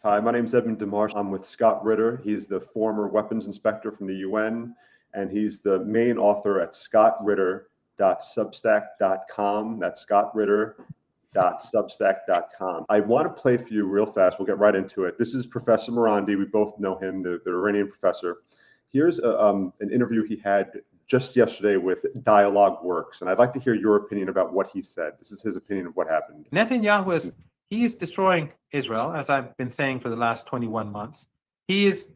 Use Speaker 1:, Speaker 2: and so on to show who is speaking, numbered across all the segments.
Speaker 1: Hi, my name is Evan DeMarsh. I'm with Scott Ritter. He's the former weapons inspector from the UN, and he's the main author at scottritter.substack.com. That's scottritter.substack.com. I want to play for you real fast. We'll get right into it. This is Professor Morandi. We both know him, the Iranian professor. Here's an interview he had just yesterday with Dialogue Works, and I'd like to hear your opinion about what he said. This is his opinion of what happened.
Speaker 2: Netanyahu is destroying Israel, as I've been saying for the last 21 months. He is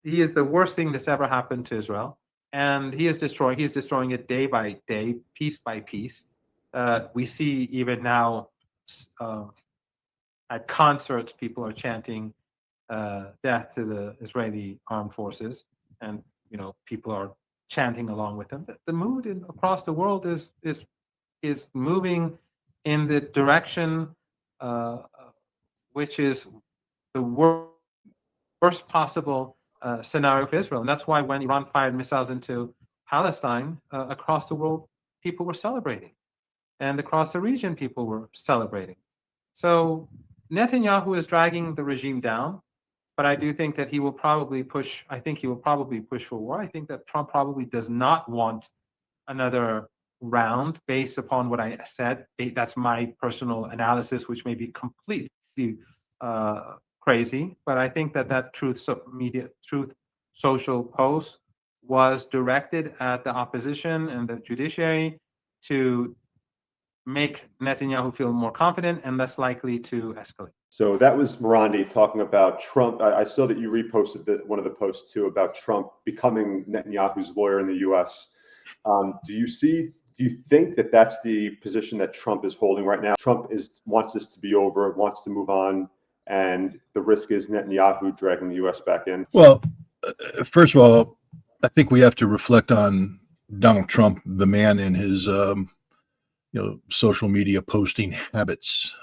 Speaker 2: the worst thing that's ever happened to Israel, and he's destroying it day by day, piece by piece. We see even now at concerts, people are chanting death to the Israeli armed forces, and people are chanting along with them. The mood across the world is moving in the direction which is the worst possible scenario for Israel. And that's why when Iran fired missiles into Palestine, across the world, people were celebrating. And across the region, people were celebrating. So Netanyahu is dragging the regime down, but I do think that he will probably push for war. I think that Trump probably does not want another round based upon what I said. That's my personal analysis, which may be completely crazy, but I think that Truth Social post was directed at the opposition and the judiciary to make Netanyahu feel more confident and less likely to escalate.
Speaker 1: So that was Morandi talking about Trump. I saw that you reposted one of the posts too about Trump becoming Netanyahu's lawyer in the U.S. Do you think that that's the position that Trump is holding right now? Trump wants this to be over, wants to move on, and the risk is Netanyahu dragging the U.S. back in?
Speaker 3: Well, first of all, I think we have to reflect on Donald Trump, the man, and his social media posting habits.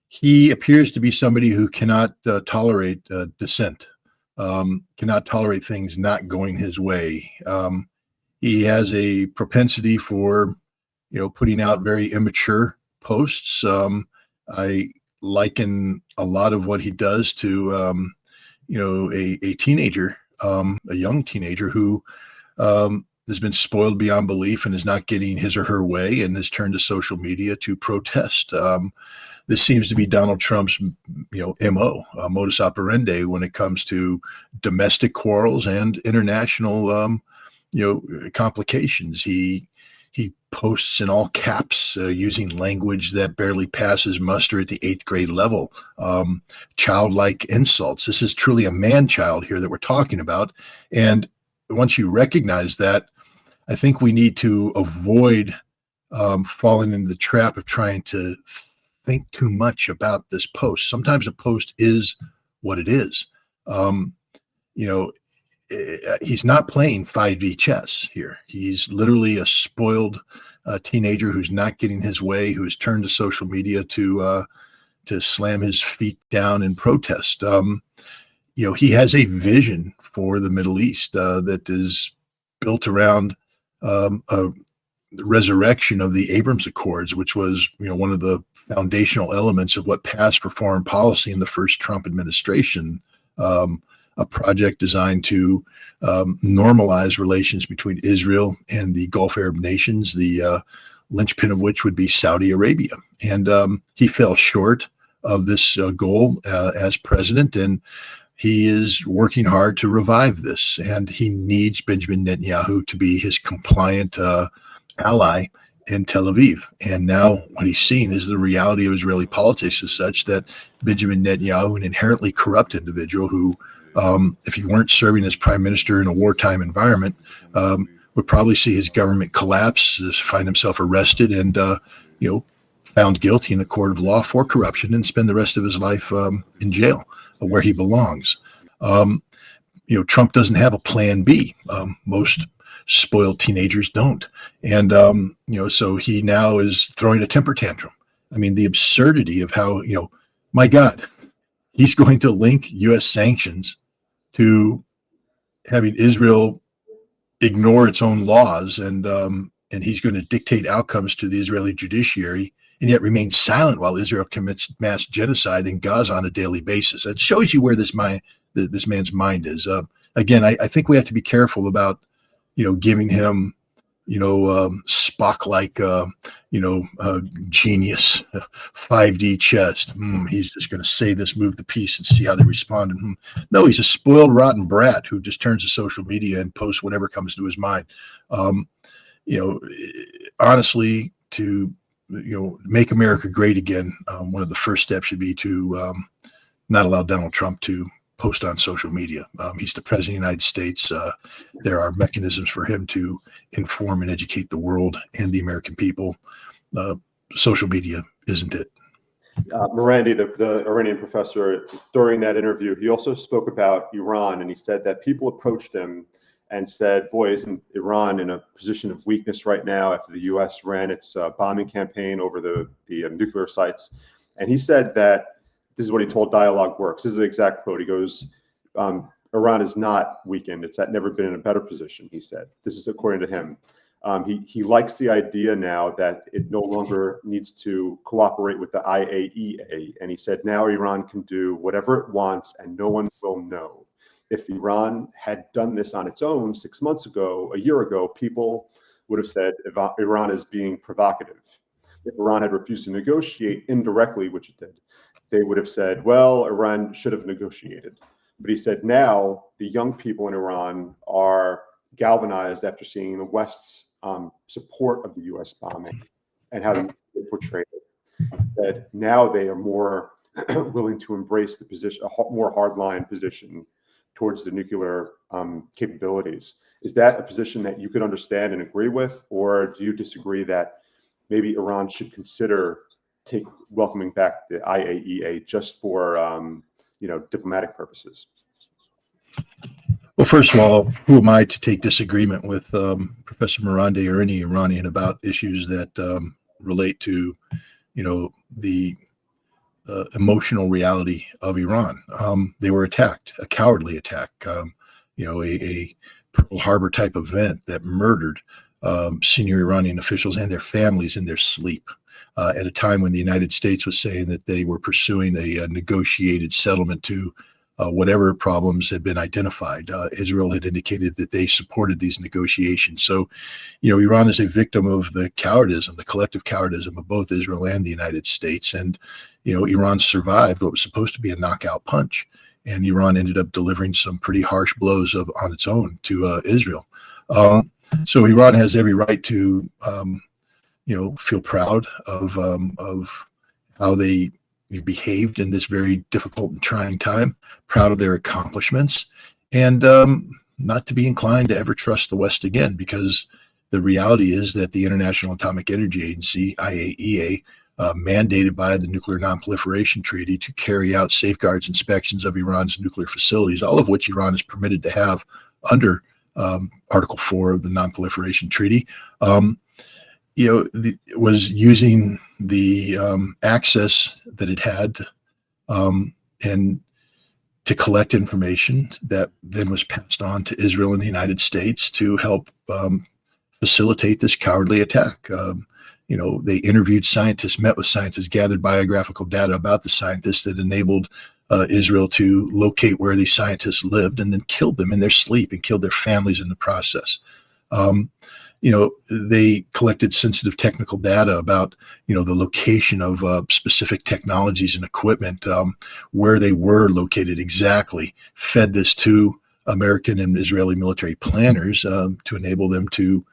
Speaker 3: He appears to be somebody who cannot tolerate dissent, cannot tolerate things not going his way. He has a propensity for, putting out very immature posts. I liken a lot of what he does to, a teenager, a young teenager who has been spoiled beyond belief and is not getting his or her way and has turned to social media to protest. This seems to be Donald Trump's, MO, modus operandi when it comes to domestic quarrels and international, complications. He posts in all caps using language that barely passes muster at the 8th grade level, childlike insults. This is truly a man-child here that we're talking about. And once you recognize that, I think we need to avoid falling into the trap of trying to think too much about this post. Sometimes a post is what it is. He's not playing 5v chess here. He's literally a spoiled teenager who's not getting his way, who has turned to social media to slam his feet down in protest. He has a vision for the Middle East that is built around the resurrection of the Abrams Accords, which was, one of the foundational elements of what passed for foreign policy in the first Trump administration. A project designed to normalize relations between Israel and the Gulf Arab nations, the linchpin of which would be Saudi Arabia. And he fell short of this goal as president, and he is working hard to revive this. And he needs Benjamin Netanyahu to be his compliant ally in Tel Aviv. And now what he's seen is the reality of Israeli politics is such that Benjamin Netanyahu, an inherently corrupt individual who, if he weren't serving as prime minister in a wartime environment, would probably see his government collapse, find himself arrested and, found guilty in a court of law for corruption and spend the rest of his life in jail where he belongs. Trump doesn't have a plan B. Most spoiled teenagers don't. And, so he now is throwing a temper tantrum. I mean, the absurdity of how, my God, he's going to link U.S. sanctions to having Israel ignore its own laws, and he's going to dictate outcomes to the Israeli judiciary and yet remains silent while Israel commits mass genocide in Gaza on a daily basis. It shows you where this man's mind is. Again, I think we have to be careful about, giving him, Spock-like, genius, 5D chess. He's just going to say this, move the piece, and see how they respond. No, he's a spoiled, rotten brat who just turns to social media and posts whatever comes to his mind. Honestly, to make America great again, one of the first steps should be to not allow Donald Trump to post on social media. He's the president of the United States. There are mechanisms for him to inform and educate the world and the American people. Social media isn't it.
Speaker 1: Morandi, the Iranian professor, during that interview, he also spoke about Iran, and he said that people approached him and said, boy, isn't Iran in a position of weakness right now after the U.S. ran its bombing campaign over the nuclear sites? And he said that this is what he told Dialogue Works. This is the exact quote. He goes, Iran is not weakened. It's never been in a better position, he said. This is according to him. He likes the idea now that it no longer needs to cooperate with the IAEA. And he said now Iran can do whatever it wants and no one will know. If Iran had done this on its own 6 months ago, a year ago, people would have said Iran is being provocative. If Iran had refused to negotiate indirectly, which it did, they would have said, well, Iran should have negotiated. But he said now the young people in Iran are galvanized after seeing the West's support of the U.S. bombing and how they portrayed it. That now they are more willing to embrace the position, a more hardline position towards the nuclear capabilities. Is that a position that you could understand and agree with, or do you disagree that maybe Iran should consider welcoming back the IAEA just for diplomatic purposes?
Speaker 3: Well, first of all, who am I to take disagreement with Professor Morandi or any Iranian about issues that relate to, the emotional reality of Iran? They were attacked, a cowardly attack, a Pearl Harbor type event that murdered senior Iranian officials and their families in their sleep. At a time when the United States was saying that they were pursuing a negotiated settlement to whatever problems had been identified. Israel had indicated that they supported these negotiations. So, Iran is a victim of the collective cowardism of both Israel and the United States. And, Iran survived what was supposed to be a knockout punch. And Iran ended up delivering some pretty harsh blows on its own to Israel. So Iran has every right to feel proud of how they behaved in this very difficult and trying time, proud of their accomplishments, and not to be inclined to ever trust the West again, because the reality is that the International Atomic Energy Agency, IAEA, mandated by the Nuclear Non-Proliferation Treaty to carry out safeguards inspections of Iran's nuclear facilities, all of which Iran is permitted to have under Article 4 of the Non-Proliferation Treaty, was using the access that it had and to collect information that then was passed on to Israel and the United States to help facilitate this cowardly attack. They interviewed scientists, met with scientists, gathered biographical data about the scientists that enabled Israel to locate where these scientists lived, and then killed them in their sleep and killed their families in the process. They collected sensitive technical data about, the location of specific technologies and equipment, where they were located exactly, fed this to American and Israeli military planners to enable them to,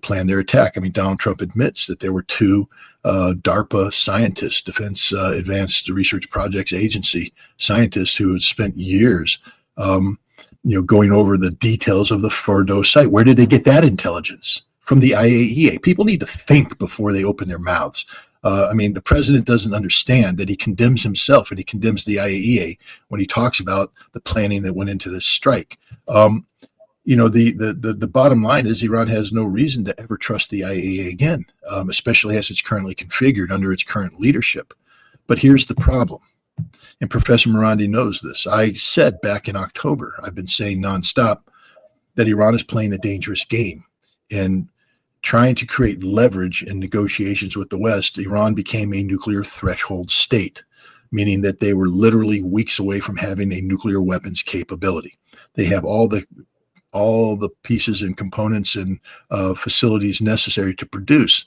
Speaker 3: plan their attack. I mean, Donald Trump admits that there were two DARPA scientists, Defense Advanced Research Projects Agency scientists, who had spent years going over the details of the Fordo site. Where did they get that intelligence? From the IAEA. People need to think before they open their mouths. The president doesn't understand that he condemns himself and he condemns the IAEA when he talks about the planning that went into this strike. The bottom line is Iran has no reason to ever trust the IAEA again, especially as it's currently configured under its current leadership. But here's the problem. And Professor Morandi knows this. I said back in October, I've been saying nonstop, that Iran is playing a dangerous game. And trying to create leverage in negotiations with the West, Iran became a nuclear threshold state, meaning that they were literally weeks away from having a nuclear weapons capability. They have all the pieces and components and facilities necessary to produce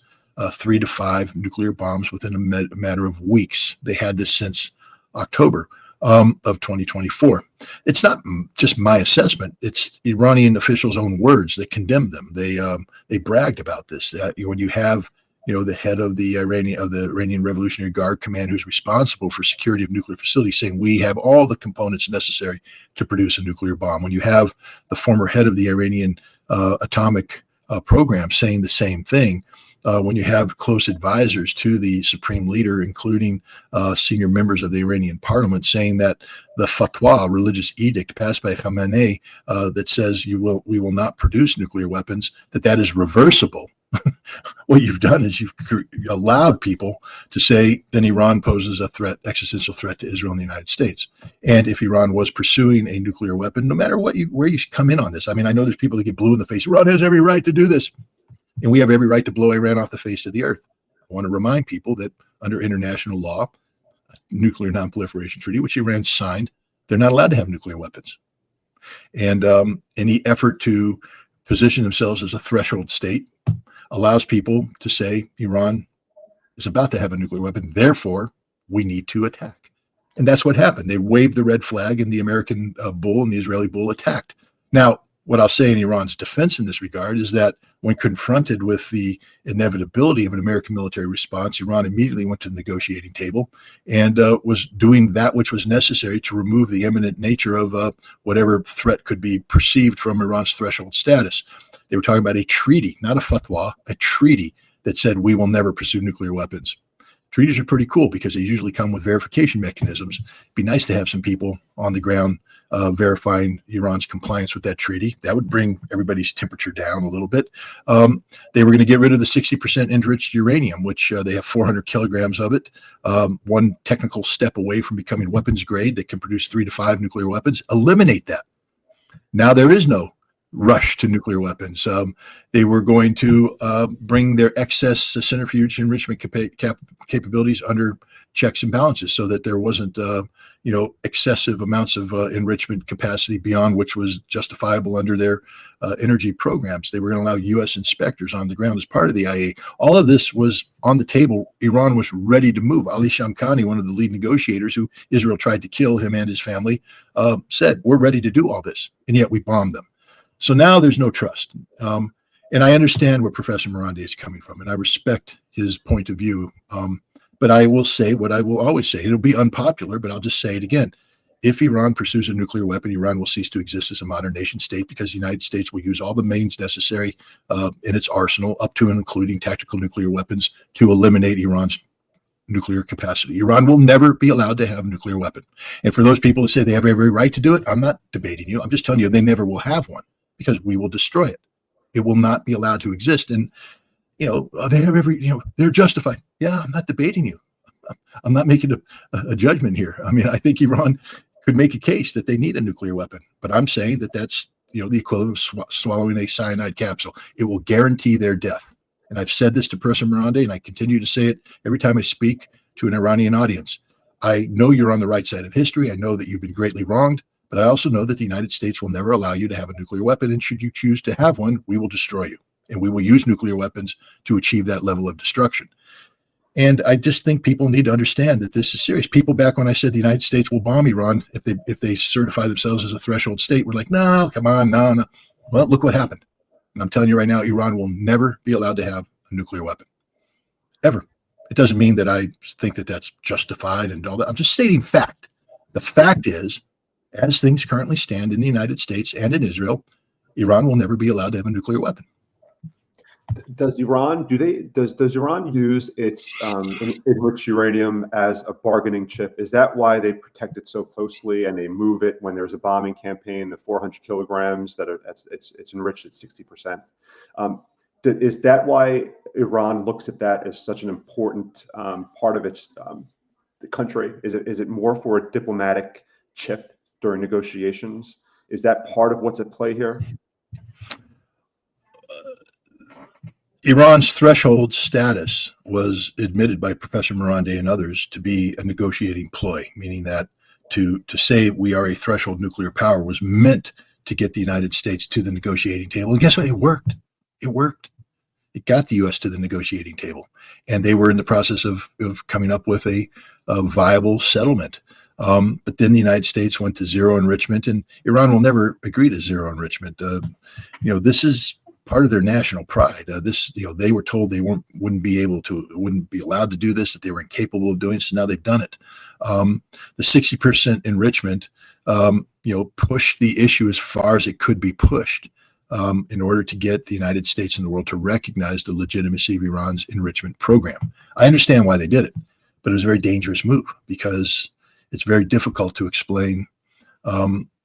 Speaker 3: 3 to 5 nuclear bombs within a matter of weeks. They had this since October of 2024. It's not just my assessment. It's Iranian officials' own words that condemn them. They bragged about this. When you have the head of the Iranian Revolutionary Guard Command, who's responsible for security of nuclear facilities, saying we have all the components necessary to produce a nuclear bomb. When you have the former head of the Iranian atomic program saying the same thing, when you have close advisors to the supreme leader, including senior members of the Iranian parliament, saying that the fatwa, religious edict passed by Khamenei, that says we will not produce nuclear weapons, that is reversible. What you've done is you've allowed people to say then Iran poses a threat, existential threat to Israel and the United States. And if Iran was pursuing a nuclear weapon, no matter where you come in on this, I mean, I know there's people that get blue in the face. Iran has every right to do this. And we have every right to blow Iran off the face of the earth. I want to remind people that under international law, nuclear non-proliferation treaty, which Iran signed, they're not allowed to have nuclear weapons. And any effort to position themselves as a threshold state allows people to say Iran is about to have a nuclear weapon, therefore we need to attack. And that's what happened. They waved the red flag, and the American bull and the Israeli bull attacked. Now, what I'll say in Iran's defense in this regard is that when confronted with the inevitability of an American military response, Iran immediately went to the negotiating table and was doing that which was necessary to remove the imminent nature of whatever threat could be perceived from Iran's threshold status. They were talking about a treaty, not a fatwa, a treaty that said we will never pursue nuclear weapons. Treaties are pretty cool because they usually come with verification mechanisms. It'd be nice to have some people on the ground verifying Iran's compliance with that treaty. That would bring everybody's temperature down a little bit. They were going to get rid of the 60% enriched uranium, which they have 400 kilograms of it. One technical step away from becoming weapons grade that can produce 3 to 5 nuclear weapons. Eliminate that. Now there is no rush to nuclear weapons. They were going to bring their excess centrifuge enrichment capabilities under checks and balances so that there wasn't excessive amounts of enrichment capacity beyond which was justifiable under their energy programs. They were going to allow U.S. inspectors on the ground as part of the IAEA. All of this was on the table. Iran was ready to move. Ali Shamkhani, one of the lead negotiators who Israel tried to kill, him and his family, said, we're ready to do all this, and yet we bombed them. So now there's no trust. And I understand where Professor Morandi is coming from, and I respect his point of view. But I will say what I will always say. It'll be unpopular, but I'll just say it again. If Iran pursues a nuclear weapon, Iran will cease to exist as a modern nation state because the United States will use all the means necessary in its arsenal, up to and including tactical nuclear weapons, to eliminate Iran's nuclear capacity. Iran will never be allowed to have a nuclear weapon. And for those people that say they have every right to do it, I'm not debating you. I'm just telling you they never will have one because we will destroy it. It will not be allowed to exist. And they have they're justified. Yeah, I'm not debating you. I'm not making a judgment here. I mean, I think Iran could make a case that they need a nuclear weapon, but I'm saying that that's, the equivalent of swallowing a cyanide capsule. It will guarantee their death. And I've said this to Professor Morandi, and I continue to say it every time I speak to an Iranian audience. I know you're on the right side of history. I know that you've been greatly wronged, but I also know that the United States will never allow you to have a nuclear weapon. And should you choose to have one, we will destroy you. And we will use nuclear weapons to achieve that level of destruction. And I just think people need to understand that this is serious. People back when I said the United States will bomb Iran if they certify themselves as a threshold state were like, no, come on, no. Well, look what happened. And I'm telling you right now, Iran will never be allowed to have a nuclear weapon, ever. It doesn't mean that I think that that's justified and all that. I'm just stating fact. The fact is, as things currently stand in the United States and in Israel, Iran will never be allowed to have a nuclear weapon.
Speaker 1: Does Iran use its enriched uranium as a bargaining chip? Is that why they protect it so closely and they move it when there's a bombing campaign? The 400 kilograms it's enriched at 60%. Is that why Iran looks at that as such an important part of its the country? Is it more for a diplomatic chip during negotiations? Is that part of what's at play here?
Speaker 3: Iran's threshold status was admitted by Professor Morande and others to be a negotiating ploy, meaning that to say we are a threshold nuclear power was meant to get the United States to the negotiating table. And guess what? It worked. It worked. It got the U.S. to the negotiating table. And they were in the process of coming up with a viable settlement. But then the United States went to zero enrichment, and Iran will never agree to zero enrichment. This is part of their national pride. They were told they wouldn't be allowed to do this, that they were incapable of doing so. Now they've done it. The 60% enrichment, pushed the issue as far as it could be pushed in order to get the United States and the world to recognize the legitimacy of Iran's enrichment program. I understand why they did it, but it was a very dangerous move because it's very difficult to explain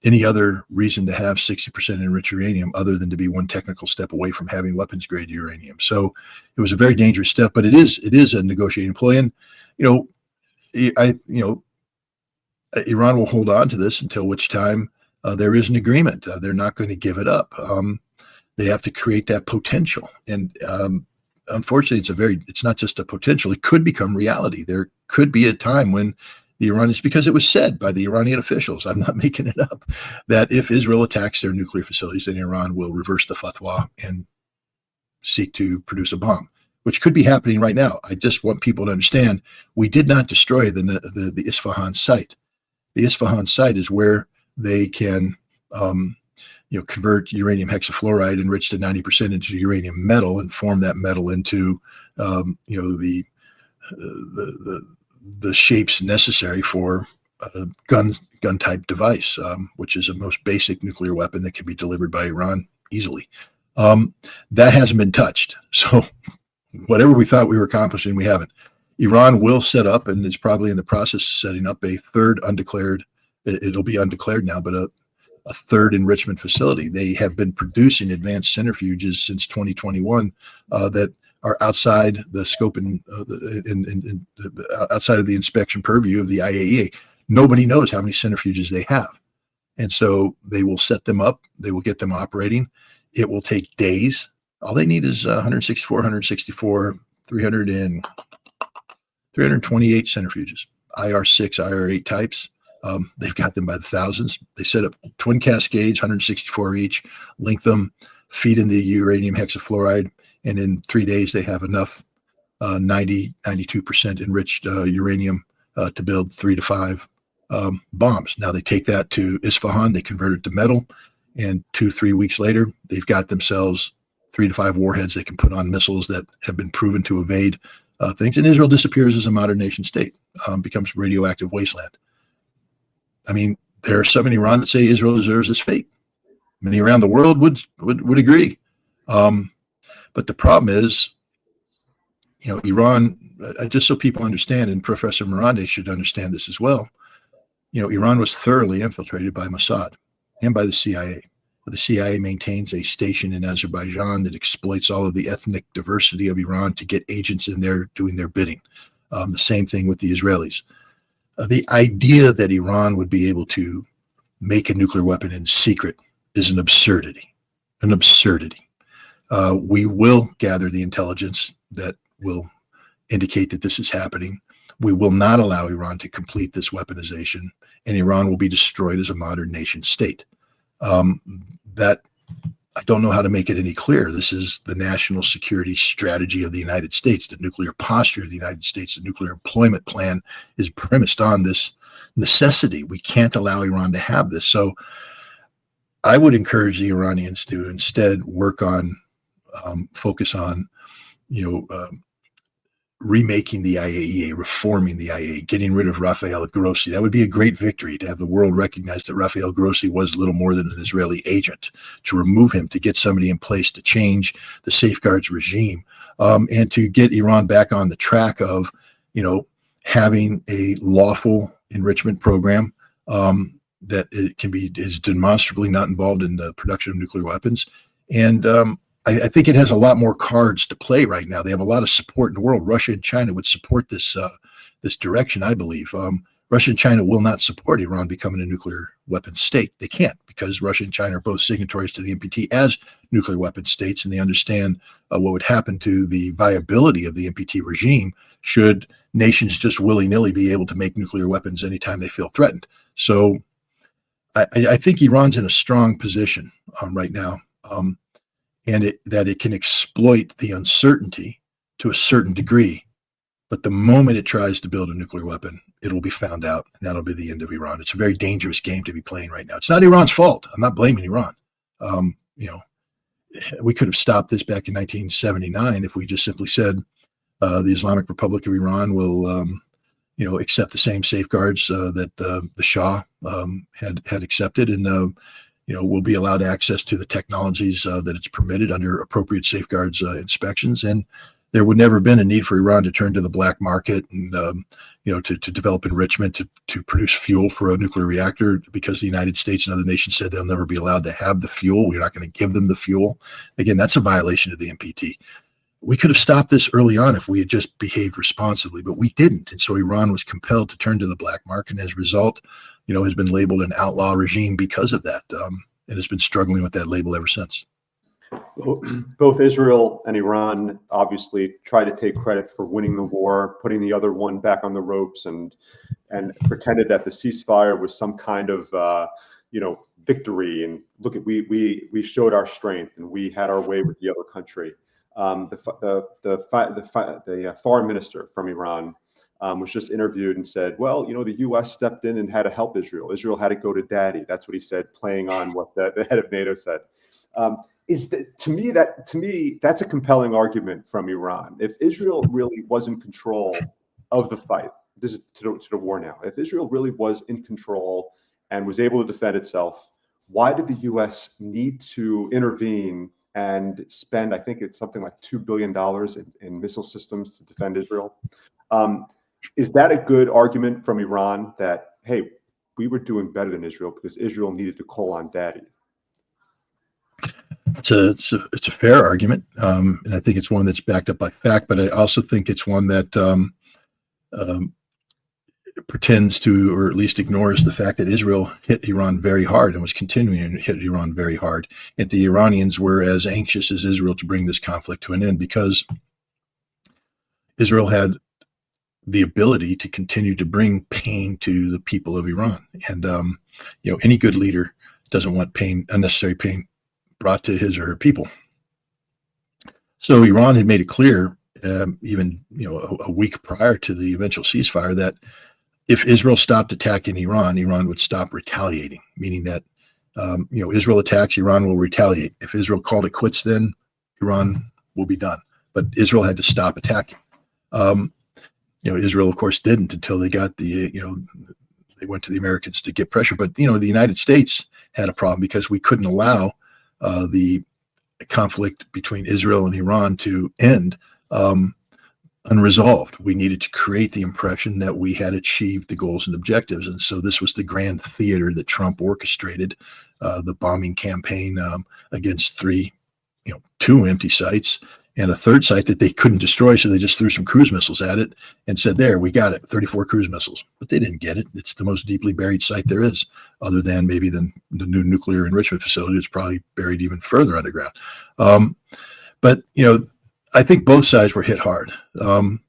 Speaker 3: any other reason to have 60% enriched uranium other than to be one technical step away from having weapons grade uranium. So it was a very dangerous step, but it is a negotiating ploy. And, Iran will hold on to this until which time there is an agreement. They're not going to give it up. They have to create that potential. And unfortunately, it's not just a potential. It could become reality. There could be a time when the Iranians, because it was said by the Iranian officials, I'm not making it up, that if Israel attacks their nuclear facilities, then Iran will reverse the fatwa and seek to produce a bomb, which could be happening right now. I just want people to understand we did not destroy the Isfahan site. The Isfahan site is where they can convert uranium hexafluoride enriched to 90% into uranium metal and form that metal into the shapes necessary for a gun type device, which is a most basic nuclear weapon that can be delivered by Iran easily. That hasn't been touched. So whatever we thought we were accomplishing, we haven't. Iran will set up, and is probably in the process of setting up, a third undeclared, it'll be undeclared now, but a third enrichment facility. They have been producing advanced centrifuges since 2021 that are outside the scope and outside of the inspection purview of the IAEA. Nobody knows how many centrifuges they have. And so they will set them up. They will get them operating. It will take days. All they need is 328 centrifuges, IR6, IR8 types. They've got them by the thousands. They set up twin cascades, 164 each, link them, feed in the uranium hexafluoride, and in 3 days they have enough 92% enriched uranium to build 3 to 5 bombs. Now they take that to Isfahan, they convert it to metal, and 2-3 weeks later, they've got themselves 3 to 5 warheads they can put on missiles that have been proven to evade things. And Israel disappears as a modern nation state, becomes a radioactive wasteland. I mean, there are some in Iran that say Israel deserves this fate. Many around the world would agree. But the problem is, Iran, just so people understand, and Professor Morande should understand this as well, Iran was thoroughly infiltrated by Mossad and by the CIA. The CIA maintains a station in Azerbaijan that exploits all of the ethnic diversity of Iran to get agents in there doing their bidding. The same thing with the Israelis. The idea that Iran would be able to make a nuclear weapon in secret is an absurdity. An absurdity. We will gather the intelligence that will indicate that this is happening. We will not allow Iran to complete this weaponization, and Iran will be destroyed as a modern nation state. That I don't know how to make it any clearer. This is the national security strategy of the United States. The nuclear posture of the United States, the nuclear employment plan is premised on this necessity. We can't allow Iran to have this. So I would encourage the Iranians to instead work on, focus on, remaking the IAEA, reforming the IAEA, getting rid of Rafael Grossi. That would be a great victory to have the world recognize that Rafael Grossi was little more than an Israeli agent, to remove him, to get somebody in place to change the safeguards regime, and to get Iran back on the track of, having a lawful enrichment program that is demonstrably not involved in the production of nuclear weapons. And I think it has a lot more cards to play right now. They have a lot of support in the world. Russia and China would support this direction, I believe. Russia and China will not support Iran becoming a nuclear weapons state. They can't, because Russia and China are both signatories to the NPT as nuclear weapons states, and they understand what would happen to the viability of the NPT regime should nations just willy-nilly be able to make nuclear weapons anytime they feel threatened. So I think Iran's in a strong position right now, and that it can exploit the uncertainty to a certain degree. But the moment it tries to build a nuclear weapon, it'll be found out, and that'll be the end of Iran. It's a very dangerous game to be playing right now. It's not Iran's fault. I'm not blaming Iran. We could have stopped this back in 1979 if we just simply said the Islamic Republic of Iran will, accept the same safeguards that the Shah had accepted, and will be allowed access to the technologies that it's permitted under appropriate safeguards inspections, and there would never have been a need for Iran to turn to the black market and, to develop enrichment to produce fuel for a nuclear reactor, because the United States and other nations said they'll never be allowed to have the fuel. We're not going to give them the fuel. Again, that's a violation of the NPT. We could have stopped this early on if we had just behaved responsibly, but we didn't. And so Iran was compelled to turn to the black market, and as a result, has been labeled an outlaw regime because of that, and has been struggling with that label ever since.
Speaker 1: Both Israel and Iran obviously try to take credit for winning the war, putting the other one back on the ropes, and pretended that the ceasefire was some kind of victory. And look, we showed our strength, and we had our way with the other country. The foreign minister from Iran was just interviewed and said, well, the U.S. stepped in and had to help Israel. Israel had to go to daddy. That's what he said, playing on what the head of NATO said. To me, that's a compelling argument from Iran. If Israel really was in control of the fight, this is to the war now. If Israel really was in control and was able to defend itself, why did the U.S. need to intervene and spend, I think it's something like $2 billion in missile systems to defend Israel? Is that a good argument from Iran that, hey, we were doing better than Israel because Israel needed to call on daddy?
Speaker 3: It's a fair argument, and I think it's one that's backed up by fact. But I also think it's one that pretends to, or at least ignores the fact that Israel hit Iran very hard and was continuing to hit Iran very hard. And the Iranians were as anxious as Israel to bring this conflict to an end, because Israel had the ability to continue to bring pain to the people of Iran. And any good leader doesn't want unnecessary pain brought to his or her people. So Iran had made it clear, even a week prior to the eventual ceasefire, that if Israel stopped attacking Iran, Iran would stop retaliating. Meaning that Israel attacks, Iran will retaliate. If Israel called it quits, then Iran will be done. But Israel had to stop attacking. Israel, of course, didn't until they got they went to the Americans to get pressure. But the United States had a problem because we couldn't allow the conflict between Israel and Iran to end unresolved. We needed to create the impression that we had achieved the goals and objectives. And so this was the grand theater that Trump orchestrated, the bombing campaign against two empty sites and a third site that they couldn't destroy. So they just threw some cruise missiles at it and said, there, we got it, 34 cruise missiles. But they didn't get it. It's the most deeply buried site there is, other than maybe the new nuclear enrichment facility. It's probably buried even further underground. But I think both sides were hit hard. The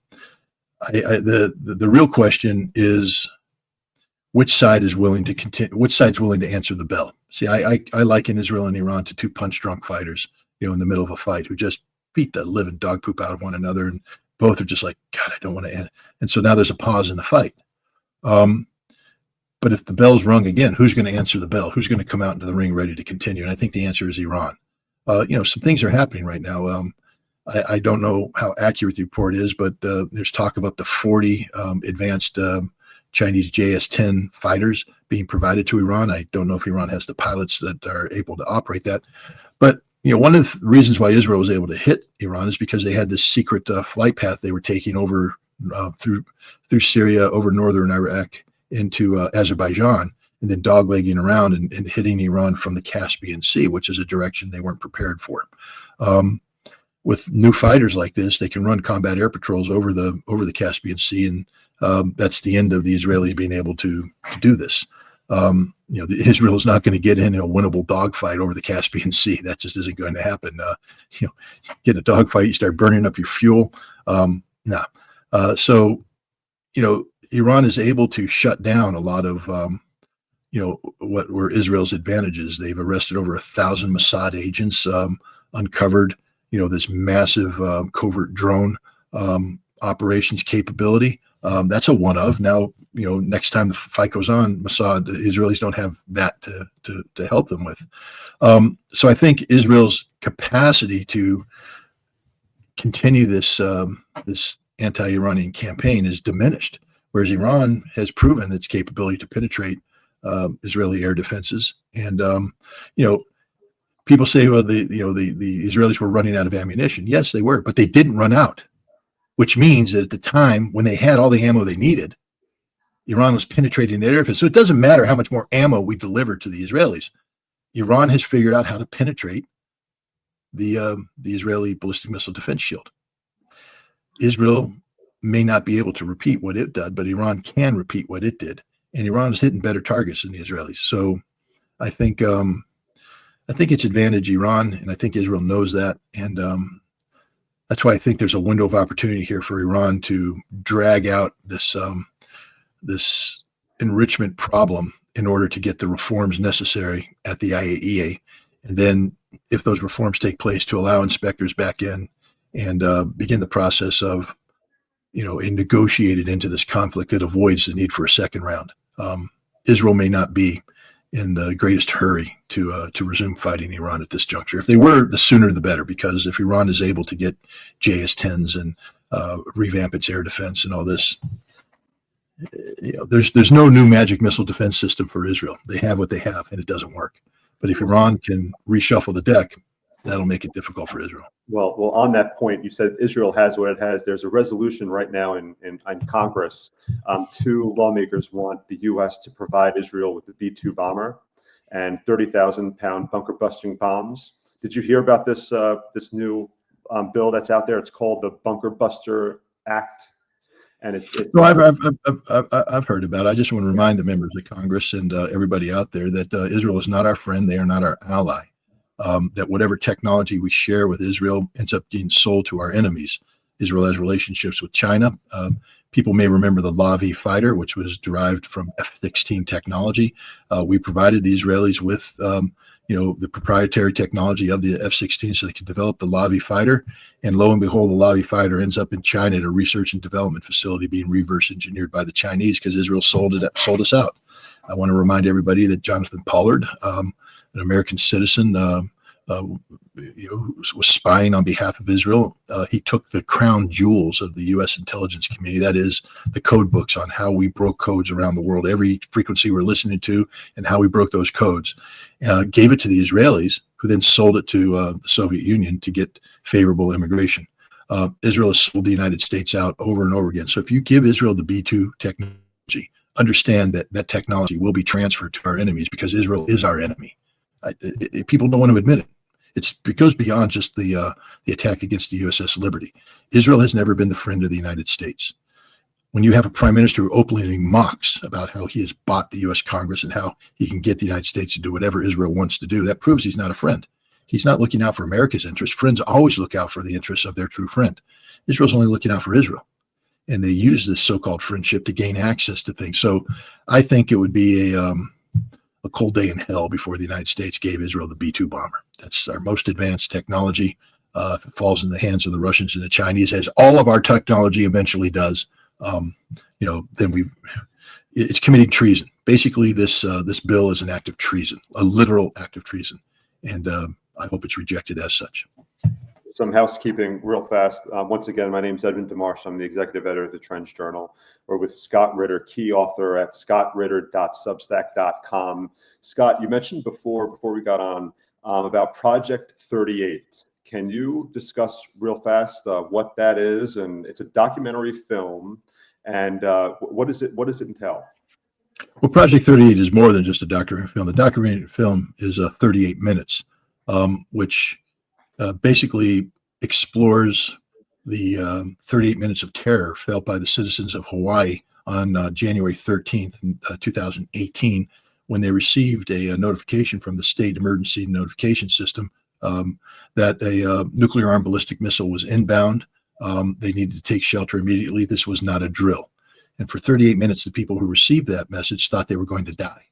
Speaker 3: real question is, which side is willing to continue? Which side's willing to answer the bell? See, I liken Israel and Iran to two punch-drunk fighters, in the middle of a fight, who just beat the living dog poop out of one another, and both are just like, God, I don't want to end. And so now there's a pause in the fight. But if the bell's rung again, who's going to answer the bell? Who's going to come out into the ring ready to continue? And I think the answer is Iran. Some things are happening right now. I don't know how accurate the report is, but there's talk of up to 40 advanced Chinese JS-10 fighters being provided to Iran. I don't know if Iran has the pilots that are able to operate that. But one of the reasons why Israel was able to hit Iran is because they had this secret flight path they were taking over through Syria, over northern Iraq, into Azerbaijan, and then doglegging around and hitting Iran from the Caspian Sea, which is a direction they weren't prepared for. With new fighters like this, they can run combat air patrols over the Caspian Sea, and that's the end of the Israelis being able to do this. Israel is not going to get in a winnable dogfight over the Caspian Sea. That just isn't going to happen. Get in a dogfight, you start burning up your fuel. So Iran is able to shut down a lot of what were Israel's advantages. They've arrested over 1,000 Mossad agents, uncovered this massive covert drone operations capability. That's a one of. Now, next time the fight goes on, Mossad, the Israelis don't have that to help them with. So I think Israel's capacity to continue this anti-Iranian campaign is diminished, whereas Iran has proven its capability to penetrate Israeli air defenses. And people say, well, the Israelis were running out of ammunition. Yes, they were, but they didn't run out, which means that at the time when they had all the ammo they needed, Iran was penetrating their air defense. So it doesn't matter how much more ammo we deliver to the Israelis. Iran has figured out how to penetrate the Israeli ballistic missile defense shield. Israel may not be able to repeat what it did, but Iran can repeat what it did, and Iran is hitting better targets than the Israelis. So I think it's advantage Iran, and I think Israel knows that, and that's why I think there's a window of opportunity here for Iran to drag out this enrichment problem in order to get the reforms necessary at the IAEA, and then if those reforms take place, to allow inspectors back in and begin the process of a negotiated into this conflict that avoids the need for a second round. Israel may not be in the greatest hurry to resume fighting Iran at this juncture. If they were, the sooner the better, because if Iran is able to get JS-10s and revamp its air defense and all this, there's no new magic missile defense system for Israel. They have what they have, and it doesn't work. But if Iran can reshuffle the deck, that'll make it difficult for Israel.
Speaker 1: Well, on that point, you said Israel has what it has. There's a resolution right now in Congress. Two lawmakers want the U.S. to provide Israel with the B-2 bomber and 30,000-pound bunker-busting bombs. Did you hear about this new bill that's out there? It's called the Bunker Buster Act. And
Speaker 3: I've heard about it. I just want to remind the members of Congress and everybody out there that Israel is not our friend. They are not our ally. That whatever technology we share with Israel ends up getting sold to our enemies. Israel has relationships with China. People may remember the Lavi fighter, which was derived from F-16 technology. We provided the Israelis with the proprietary technology of the F-16 so they could develop the Lavi fighter. And lo and behold, the Lavi fighter ends up in China at a research and development facility being reverse engineered by the Chinese because Israel sold us out. I want to remind everybody that Jonathan Pollard, an American citizen, was spying on behalf of Israel. He took the crown jewels of the U.S. intelligence community, that is the code books on how we broke codes around the world, every frequency we're listening to and how we broke those codes, gave it to the Israelis, who then sold it to the Soviet Union to get favorable immigration. Israel has sold the United States out over and over again. So if you give Israel the B-2 technology, understand that that technology will be transferred to our enemies because Israel is our enemy. People don't want to admit it. It goes beyond just the attack against the USS Liberty. Israel has never been the friend of the United States. When you have a prime minister who openly mocks about how he has bought the U.S. Congress and how he can get the United States to do whatever Israel wants to do, that proves he's not a friend. He's not looking out for America's interests. Friends always look out for the interests of their true friend. Israel's only looking out for Israel. And they use this so-called friendship to gain access to things. So I think it would be a cold day in hell before the United States gave Israel the B-2 bomber. That's our most advanced technology. If it falls in the hands of the Russians and the Chinese, as all of our technology eventually does, then it's committing treason. Basically, this bill is an act of treason, a literal act of treason, and I hope it's rejected as such.
Speaker 1: Some housekeeping real fast. Once again, my name is Edwin DeMarsh. I'm the executive editor of the Trench Journal. We're with Scott Ritter, key author at scottritter.substack.com. Scott, you mentioned before we got on about Project 38. Can you discuss real fast what that is? And it's a documentary film. And what does it entail?
Speaker 3: Well, Project 38 is more than just a documentary film. The documentary film is 38 minutes, which basically explores the 38 minutes of terror felt by the citizens of Hawaii on January 13th, 2018, when they received a notification from the state emergency notification system that a nuclear armed ballistic missile was inbound. They needed to take shelter immediately. This was not a drill. And for 38 minutes, the people who received that message thought they were going to die.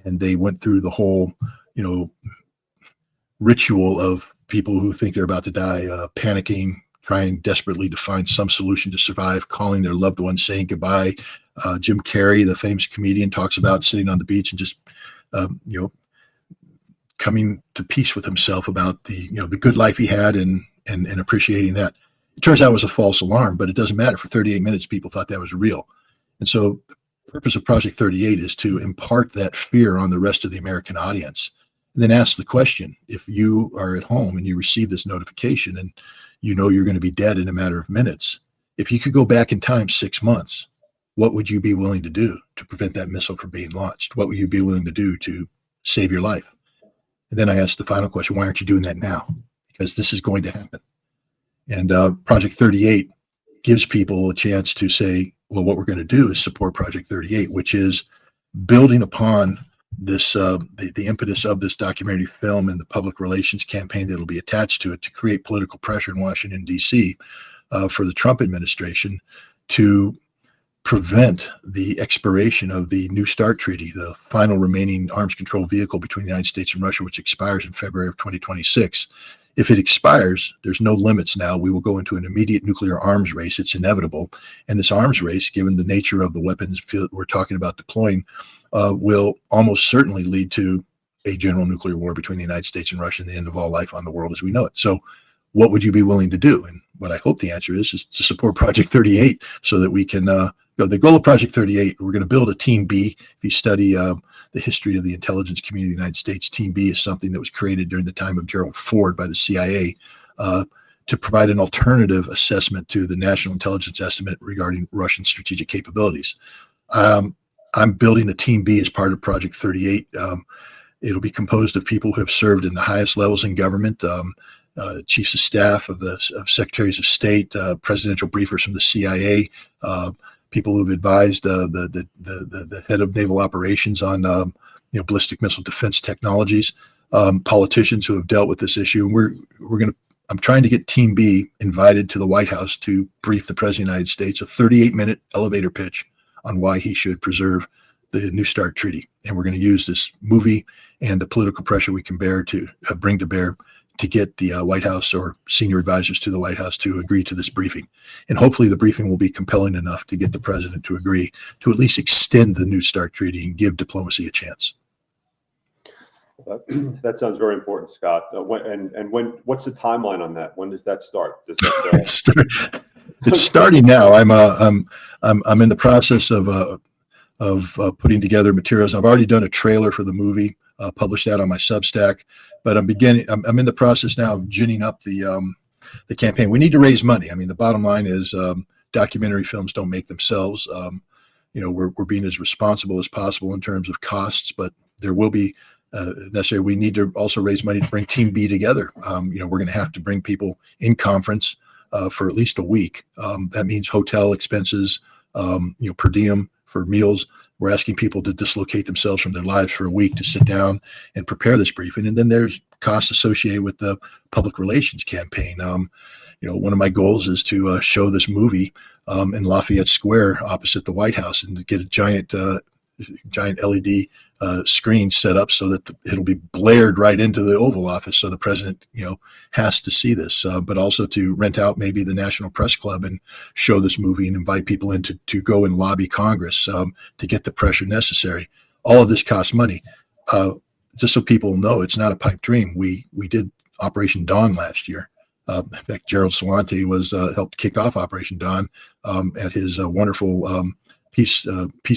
Speaker 3: And they went through the whole, ritual of people who think they're about to die, panicking, trying desperately to find some solution to survive, calling their loved ones, saying goodbye. Jim Carrey, the famous comedian, talks about sitting on the beach and just, coming to peace with himself about the good life he had and appreciating that. It turns out it was a false alarm, but it doesn't matter. For 38 minutes, people thought that was real. And so the purpose of Project 38 is to impart that fear on the rest of the American audience. And then ask the question, if you are at home and you receive this notification and you're going to be dead in a matter of minutes, if you could go back in time 6 months, what would you be willing to do to prevent that missile from being launched? What would you be willing to do to save your life? And then I asked the final question, why aren't you doing that now? Because this is going to happen. And Project 38 gives people a chance to say, well, what we're going to do is support Project 38, which is building upon this the impetus of this documentary film and the public relations campaign that will be attached to it to create political pressure in Washington, D.C. For the Trump administration to prevent the expiration of the New START treaty, the final remaining arms control vehicle between the United States and Russia, which expires in February of 2026. If it expires, there's no limits now. We will go into an immediate nuclear arms race. It's inevitable. And this arms race, given the nature of the weapons we're talking about deploying, will almost certainly lead to a general nuclear war between the United States and Russia and the end of all life on the world as we know it. So what would you be willing to do? And what I hope the answer is to support Project 38 so that we can the goal of Project 38, we're going to build a Team B. If you study the history of the intelligence community of the United States, Team B is something that was created during the time of Gerald Ford by the CIA to provide an alternative assessment to the National Intelligence Estimate regarding Russian strategic capabilities. I'm building a Team B as part of Project 38. It'll be composed of people who have served in the highest levels in government, chiefs of staff of secretaries of state, presidential briefers from the CIA, people who've advised the head of naval operations on ballistic missile defense technologies, politicians who have dealt with this issue. And I'm trying to get Team B invited to the White House to brief the President of the United States, a 38-minute elevator pitch on why he should preserve the New START treaty. And we're going to use this movie and the political pressure we can bear to bring to bear to get the White House or senior advisors to the White House to agree to this briefing. And hopefully the briefing will be compelling enough to get the president to agree to at least extend the New START treaty and give diplomacy a chance.
Speaker 1: That sounds very important, Scott. What's the timeline on that? When does that start? Does that,
Speaker 3: It's starting now. I'm in the process of putting together materials. I've already done a trailer for the movie, published that on my Substack, but I'm in the process now of ginning up the campaign. We need to raise money. I mean, the bottom line is documentary films don't make themselves. We're being as responsible as possible in terms of costs, but there will be necessary. We need to also raise money to bring Team B together. We're going to have to bring people in conference for at least a week. That means hotel expenses, per diem for meals. We're asking people to dislocate themselves from their lives for a week to sit down and prepare this briefing. And then there's costs associated with the public relations campaign. One of my goals is to show this movie in Lafayette Square opposite the White House and to get a giant LED screen set up so that it'll be blared right into the Oval Office. So the president, has to see this, but also to rent out maybe the National Press Club and show this movie and invite people in to go and lobby Congress to get the pressure necessary. All of this costs money. Just so people know, it's not a pipe dream. We did Operation Dawn last year. In fact, Gerald Celente was helped kick off Operation Dawn at his wonderful peace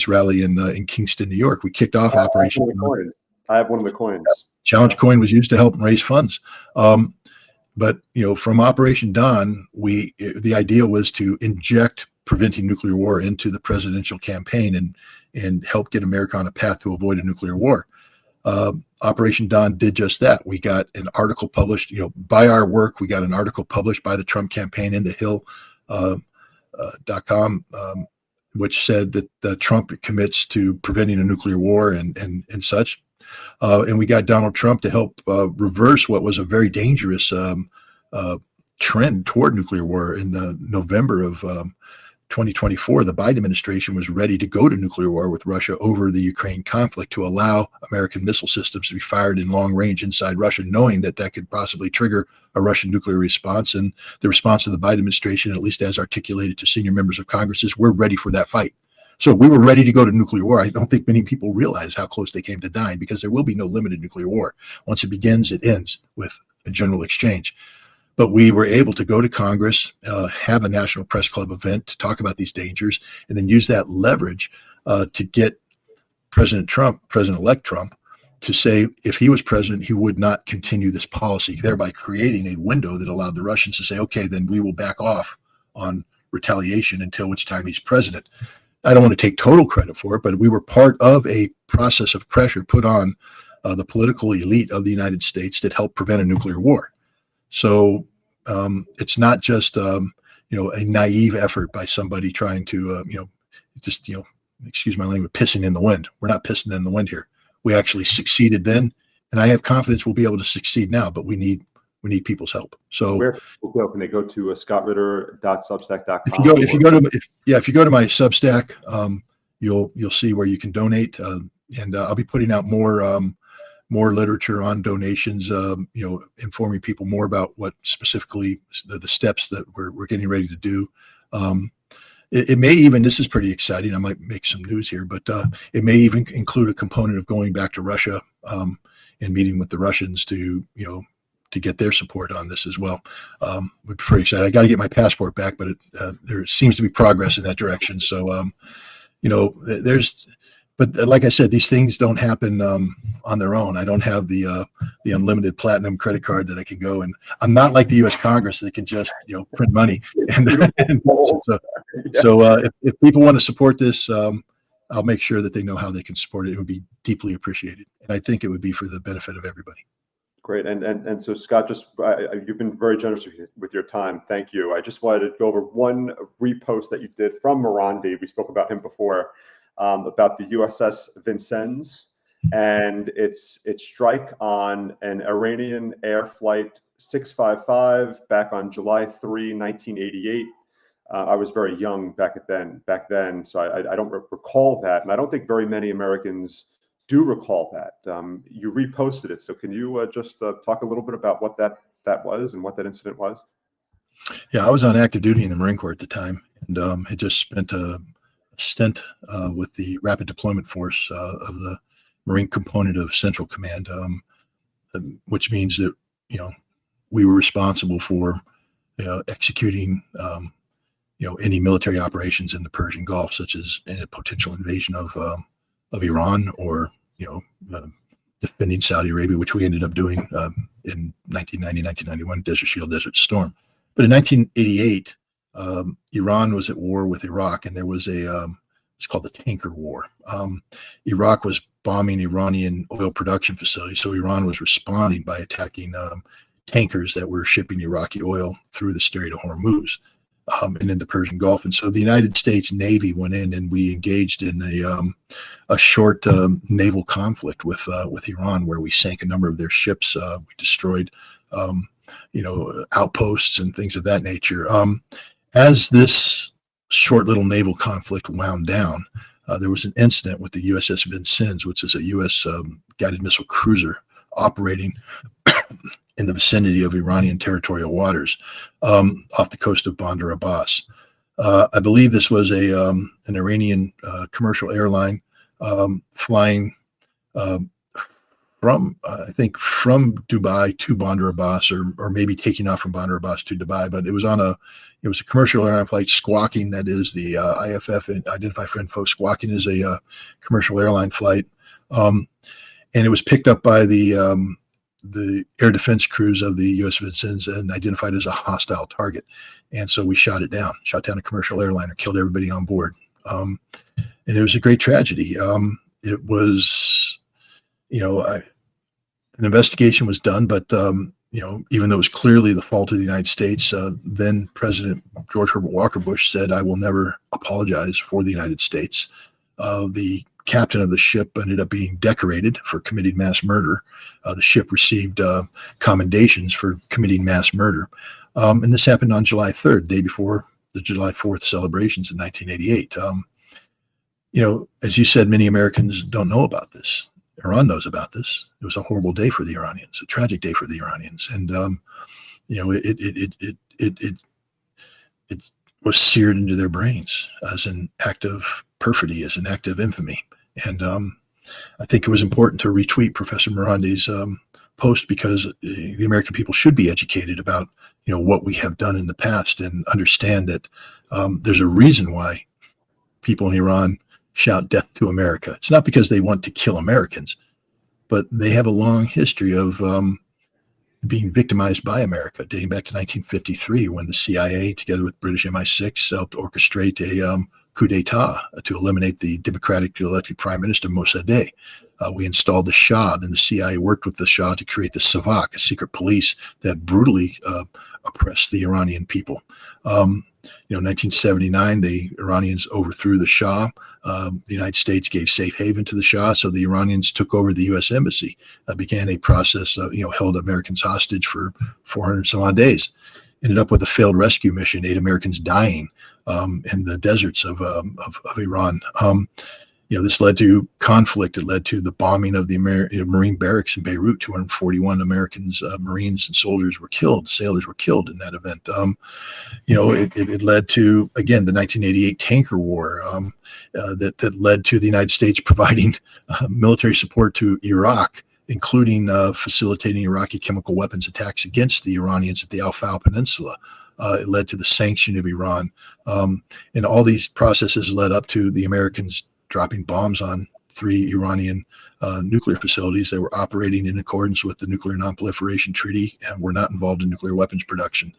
Speaker 3: rally in Kingston, New York. We kicked off Operation Dawn.
Speaker 1: I have one of the coins.
Speaker 3: Challenge coin was used to help raise funds. But from Operation Dawn, the idea was to inject preventing nuclear war into the presidential campaign and help get America on a path to avoid a nuclear war. Operation Dawn did just that. We got an article published, by our work. We got an article published by the Trump campaign in the Hill.com. which said that Trump commits to preventing a nuclear war and such. And we got Donald Trump to help reverse what was a very dangerous trend toward nuclear war. In November of 2024, the Biden administration was ready to go to nuclear war with Russia over the Ukraine conflict to allow American missile systems to be fired in long range inside Russia, knowing that could possibly trigger a Russian nuclear response. And the response of the Biden administration, at least as articulated to senior members of Congress, is we're ready for that fight. So we were ready to go to nuclear war. I don't think many people realize how close they came to dying, because there will be no limited nuclear war. Once it begins, it ends with a general exchange. But we were able to go to Congress, have a National Press Club event to talk about these dangers, and then use that leverage to get President-elect Trump, to say if he was president, he would not continue this policy, thereby creating a window that allowed the Russians to say, okay, then we will back off on retaliation until which time he's president. I don't want to take total credit for it, but we were part of a process of pressure put on the political elite of the United States that helped prevent a nuclear war. So it's not just a naive effort by somebody trying to excuse my language, pissing in the wind. We're not pissing in the wind here. We actually succeeded then, and I have confidence we'll be able to succeed now. But we need people's help. So
Speaker 1: where people go? Can they go to scottritter.substack.com?
Speaker 3: If you go to my Substack, you'll see where you can donate, and I'll be putting out more literature on donations, informing people more about what specifically the steps that we're getting ready to do. It may even, this is pretty exciting, I might make some news here, but it may even include a component of going back to Russia and meeting with the Russians to get their support on this as well. We're pretty excited. I got to get my passport back, but there seems to be progress in that direction. So, but like I said, these things don't happen on their own. I don't have the unlimited platinum credit card that I can go, and I'm not like the U.S. Congress that can just print money. So if people want to support this, I'll make sure that they know how they can support it. It would be deeply appreciated, and I think it would be for the benefit of everybody.
Speaker 1: Great. And so, Scott, you've been very generous with your time. Thank you. I just wanted to go over one repost that you did from Morandi. We spoke about him before, about the USS Vincennes and its strike on an Iranian Air Flight 655 back on July 3, 1988. I was very young back then, so I don't recall that. And I don't think very many Americans do recall that. You reposted it. So can you just talk a little bit about what that was and what that incident was?
Speaker 3: Yeah, I was on active duty in the Marine Corps at the time, and had just spent a stint with the Rapid Deployment Force of the Marine component of Central Command, which means that we were responsible for executing any military operations in the Persian Gulf, such as a potential invasion of Iran or defending Saudi Arabia, which we ended up doing in 1990, 1991, Desert Shield, Desert Storm. But in 1988, Iran was at war with Iraq, and there was it's called the Tanker War. Iraq was bombing Iranian oil production facilities, so Iran was responding by attacking tankers that were shipping Iraqi oil through the Strait of Hormuz and in the Persian Gulf. And so the United States Navy went in, and we engaged in a short naval conflict with Iran, where we sank a number of their ships. We destroyed outposts and things of that nature. As this short little naval conflict wound down, there was an incident with the USS Vincennes, which is a U.S. Guided missile cruiser operating in the vicinity of Iranian territorial waters off the coast of Bandar Abbas. I believe this was an Iranian commercial airline flying from Dubai to Bandar Abbas, or maybe taking off from Bandar Abbas to Dubai. But it was a commercial airline flight. Squawking, that is the IFF, Identify for Info. Squawking is a commercial airline flight, and it was picked up by the air defense crews of the U.S. Vincennes and identified as a hostile target. And so we shot down a commercial airliner, killed everybody on board. And it was a great tragedy. It was, an investigation was done, but, even though it was clearly the fault of the United States, then President George Herbert Walker Bush said, "I will never apologize for the United States." The captain of the ship ended up being decorated for committing mass murder. The ship received commendations for committing mass murder. And this happened on July 3rd, day before the July 4th celebrations in 1988. As you said, many Americans don't know about this. Iran knows about this. It was a horrible day for the Iranians, a tragic day for the Iranians. And, it was seared into their brains as an act of perfidy, as an act of infamy. And I think it was important to retweet Professor Morandi's post, because the American people should be educated about, what we have done in the past, and understand that there's a reason why people in Iran shout death to America. It's not because they want to kill Americans, but they have a long history of being victimized by America, dating back to 1953, when the CIA, together with British MI6, helped orchestrate a coup d'etat to eliminate the democratically elected Prime Minister Mossadegh. We installed the Shah. Then the CIA worked with the Shah to create the Savak, a secret police that brutally oppressed the Iranian people. 1979, the Iranians overthrew the Shah. The United States gave safe haven to the Shah, so the Iranians took over the U.S. Embassy, began a process, held Americans hostage for 400 some odd days. Ended up with a failed rescue mission, 8 Americans dying in the deserts of Iran. This led to conflict. It led to the bombing of the Marine barracks in Beirut. 241 Americans, Marines and soldiers were killed. Sailors were killed in that event. It led to, again, the 1988 tanker war that led to the United States providing military support to Iraq, including facilitating Iraqi chemical weapons attacks against the Iranians at the Al-Faw Peninsula. It led to the sanction of Iran. And all these processes led up to the Americans dropping bombs on 3 Iranian nuclear facilities that were operating in accordance with the Nuclear Non-Proliferation Treaty and were not involved in nuclear weapons production.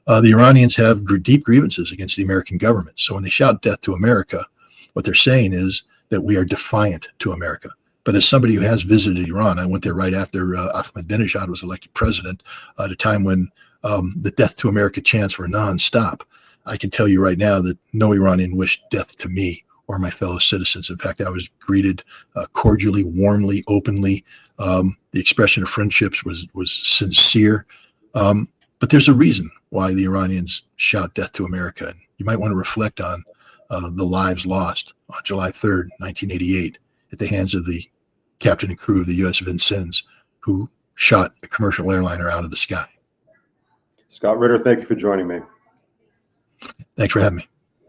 Speaker 3: The Iranians have deep grievances against the American government. So when they shout death to America, what they're saying is that we are defiant to America. But as somebody who has visited Iran, I went there right after Ahmadinejad was elected president, at a time when the death to America chants were nonstop. I can tell you right now that no Iranian wished death to me or my fellow citizens. In fact, I was greeted cordially, warmly, openly. The expression of friendships was sincere. But there's a reason why the Iranians shout death to America. And you might want to reflect on the lives lost on July 3rd, 1988, at the hands of the captain and crew of the U.S. Vincennes, who shot a commercial airliner out of the sky.
Speaker 1: Scott Ritter, thank you for joining me.
Speaker 3: Thanks for having me.